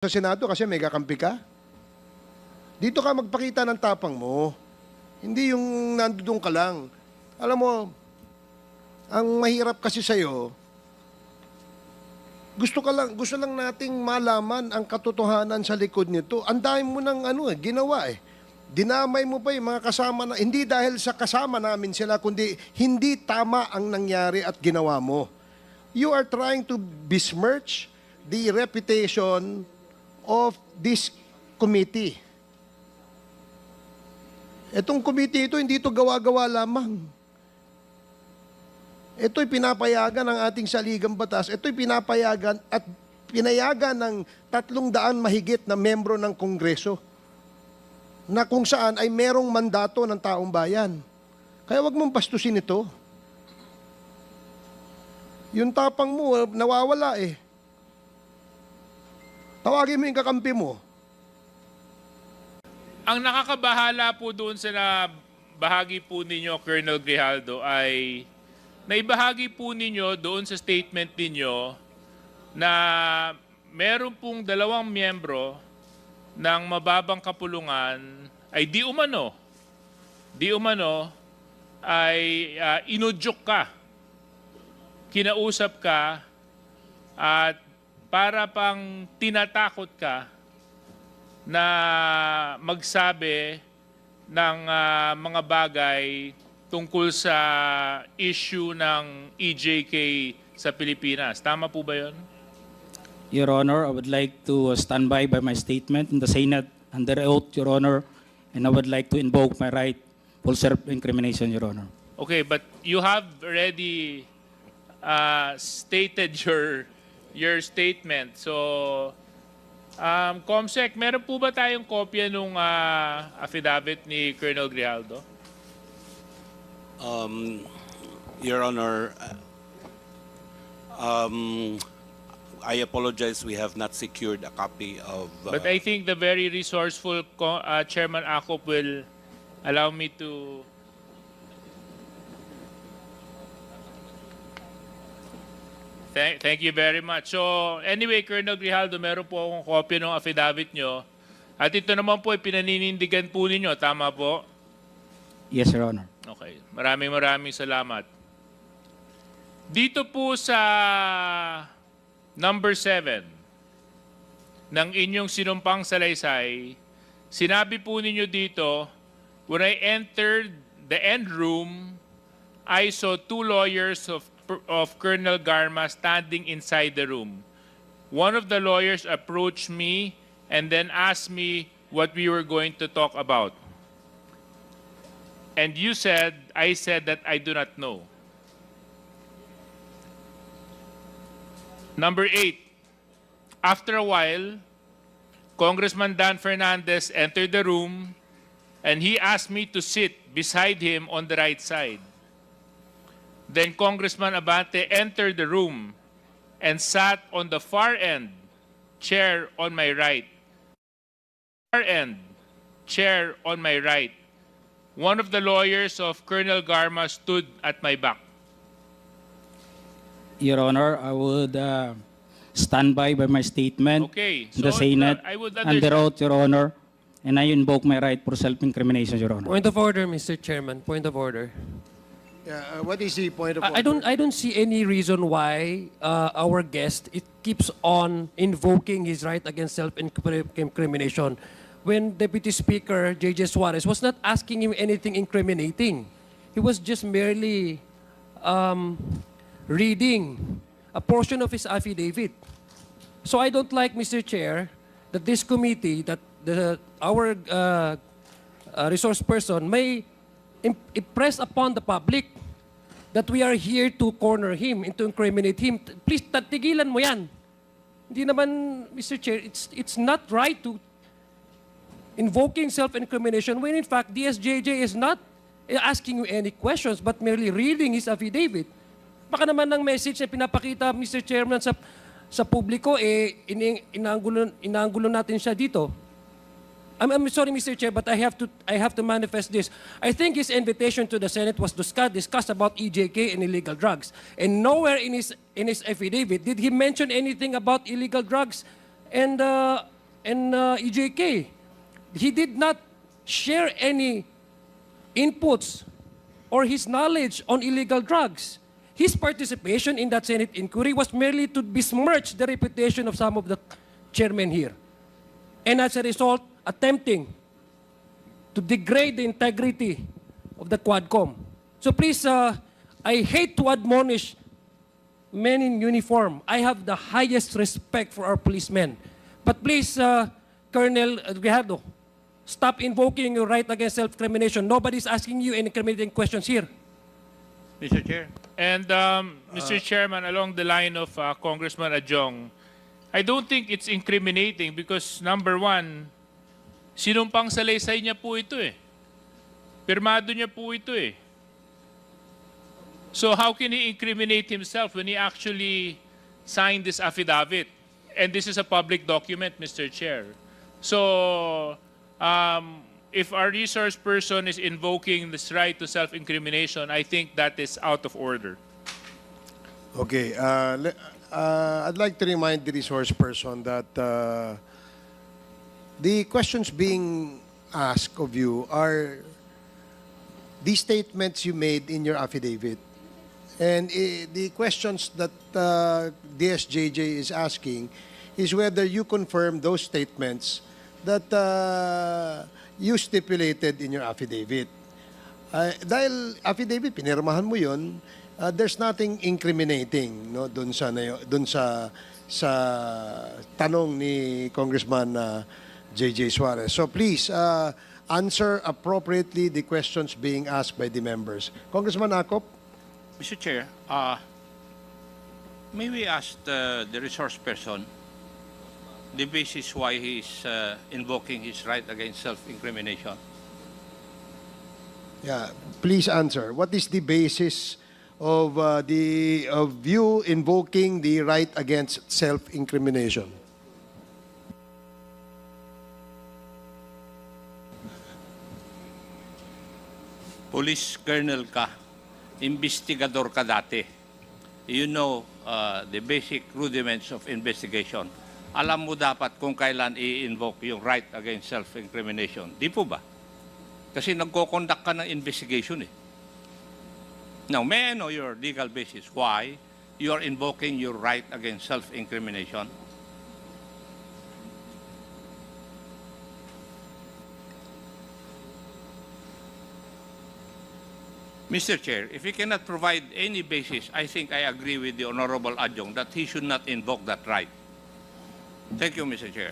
Sa Senado kasi may kakampi ka. Dito ka magpakita ng tapang mo. Hindi yung nandoon ka lang. Alam mo, ang mahirap kasi sa'yo, gusto lang nating malaman ang katotohanan sa likod nito. Ang dami mo ng ginawa eh. Dinamay mo pa yung mga kasama na, hindi dahil sa kasama namin sila, kundi hindi tama ang nangyari at ginawa mo. You are trying to besmirch the reputation of this committee. Itong committee ito, hindi ito gawa-gawa lamang. Ito'y pinapayagan ng ating saligang batas. Ito'y pinapayagan at pinayagan ng 300 mahigit na membro ng Kongreso na kung saan ay merong mandato ng taong bayan. Kaya wag mong bastusin ito. Yung tapang mo, nawawala eh. Tawagin mo yung kakampi mo. Ang nakakabahala po doon sa bahagi po ninyo, Colonel Grijaldo, ay naibahagi po ninyo doon sa statement ninyo na meron pong 2 miyembro ng mababang kapulungan ay di umano ay inudyok ka, kinausap ka at para pang tinatakot ka na magsabi ng mga bagay tungkol sa issue ng EJK sa Pilipinas. Tama po ba yun? Your Honor, I would like to stand by my statement in the Senate under oath, Your Honor, and I would like to invoke my right for self-incrimination, Your Honor. Okay, but you have already stated your statement. So, Comsec, meron po ba tayong kopya nung affidavit ni Colonel Grijaldo? Your Honor, I apologize, we have not secured a copy of... But I think the very resourceful Chairman Acop will allow me to... Thank you very much. So anyway, Colonel Grijaldo, meron po akong kopya ng affidavit nyo. At ito naman po ay pinaninindigan po ninyo. Tama po? Yes, Your Honor. Okay. Maraming salamat. Dito po sa number 7 ng inyong sinumpang salaysay, sinabi po ninyo dito, when I entered the end room, I saw 2 lawyers of Colonel Garma standing inside the room. One of the lawyers approached me and then asked me what we were going to talk about. And I said that I do not know. Number 8, after a while, Congressman Dan Fernandez entered the room and he asked me to sit beside him on the right side. Then Congressman Abante entered the room and sat on the far end, chair on my right. Far end, chair on my right. One of the lawyers of Colonel Garma stood at my back. Your Honor, I would stand by my statement Okay, in the so Senate I would under understand. oath, Your Honor, and I invoke my right for self-incrimination, Your Honor. Point of order, Mr. Chairman. Point of order. What is the point of order? I don't see any reason why our guest keeps on invoking his right against self-incrimination when Deputy Speaker J.J. Suarez was not asking him anything incriminating. He was just merely reading a portion of his affidavit. So I don't like, Mr. Chair, that this committee, that our resource person may impress upon the public that we are here to corner him and to incriminate him. Please, tigilan mo yan. Hindi naman, Mr. Chair, it's not right to invoking self-incrimination when in fact DSJJ is not asking you any questions but merely reading his affidavit. Baka naman ng message na pinapakita, Mr. Chairman, sa publiko, inaanggulo natin siya dito. I'm sorry, Mr. Chair, but I have to manifest this. I think his invitation to the Senate was to discuss about EJK and illegal drugs. And nowhere in his affidavit did he mention anything about illegal drugs and EJK. He did not share any inputs or his knowledge on illegal drugs. His participation in that Senate inquiry was merely to besmirch the reputation of some of the chairmen here. And as a result, attempting to degrade the integrity of the Quadcom. So please, I hate to admonish men in uniform. I have the highest respect for our policemen. But please, Colonel Grijaldo, stop invoking your right against self-incrimination. Nobody's asking you any incriminating questions here. Mr. Chair. And Mr. Chairman, along the line of Congressman Adjong, I don't think it's incriminating because number one, sinumpang salaysay niya po ito eh. Pirmado niya po ito eh. So how can he incriminate himself when he actually signed this affidavit? And this is a public document, Mr. Chair. So if our resource person is invoking this right to self-incrimination, I think that is out of order. Okay. I'd like to remind the resource person that the questions being asked of you are the statements you made in your affidavit. And the questions that DSJJ is asking is whether you confirm those statements that you stipulated in your affidavit. Dahil affidavit, pinirmahan mo yun, there's nothing incriminating no, dun sa tanong ni Congressman J.J. Suarez. So please, answer appropriately the questions being asked by the members. Congressman Acop? Mr. Chair, may we ask the resource person the basis why he is invoking his right against self-incrimination? Yeah, please answer. What is the basis of you invoking the right against self-incrimination? Police colonel ka, investigador ka dati. You know the basic rudiments of investigation. Alam mo dapat kung kailan i-invoke yung right against self-incrimination. Di po ba? Kasi nagko-conduct ka ng investigation eh. Now, may I know your legal basis why you are invoking your right against self-incrimination? Mr. Chair, if he cannot provide any basis, I think I agree with the Honorable Adjong that he should not invoke that right. Thank you, Mr. Chair.